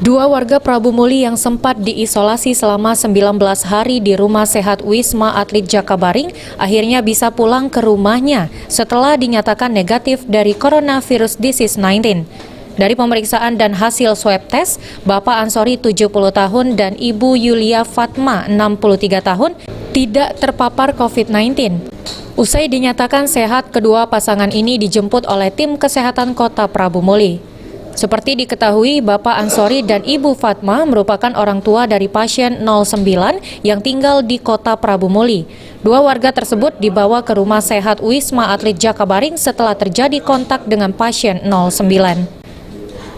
Dua warga Prabu Muli yang sempat diisolasi selama 19 hari di Rumah Sehat Wisma Atlet Jakabaring akhirnya bisa pulang ke rumahnya setelah dinyatakan negatif dari coronavirus disease 19. Dari pemeriksaan dan hasil swab test, Bapak Ansori 70 tahun dan Ibu Yulia Fatma 63 tahun tidak terpapar COVID-19. Usai dinyatakan sehat, kedua pasangan ini dijemput oleh tim kesehatan Kota Prabu Muli. Seperti diketahui, Bapak Ansori dan Ibu Fatma merupakan orang tua dari pasien 09 yang tinggal di Kota Prabu Muli. Dua warga tersebut dibawa ke Rumah Sehat Wisma Atlet Jakabaring setelah terjadi kontak dengan pasien 09.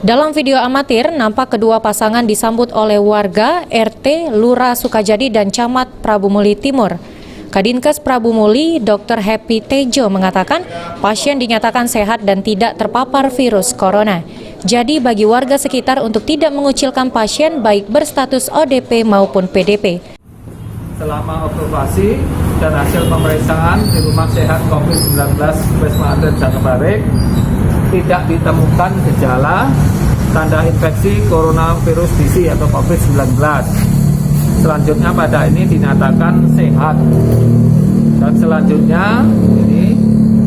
Dalam video amatir, nampak kedua pasangan disambut oleh warga, RT, Lurah Sukajadi, dan Camat Prabu Muli Timur. Kadinkes Prabu Muli, Dr. Happy Tejo mengatakan pasien dinyatakan sehat dan tidak terpapar virus corona. Jadi bagi warga sekitar untuk tidak mengucilkan pasien baik berstatus ODP maupun PDP. Selama observasi dan hasil pemeriksaan di Rumah Sehat COVID-19 Wisma Atlet Jakabaring tidak ditemukan gejala tanda infeksi coronavirus DC atau COVID-19. Selanjutnya pada ini dinyatakan sehat. Dan selanjutnya ini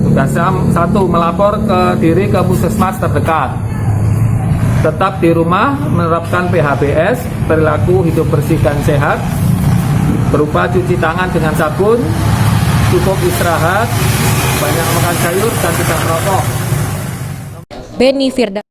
tugasnya satu, melapor ke diri ke puskesmas terdekat. Tetap di rumah, menerapkan PHBS, perilaku hidup bersih dan sehat, berupa cuci tangan dengan sabun, cukup istirahat, banyak makan sayur dan tidak merokok. Beni Firda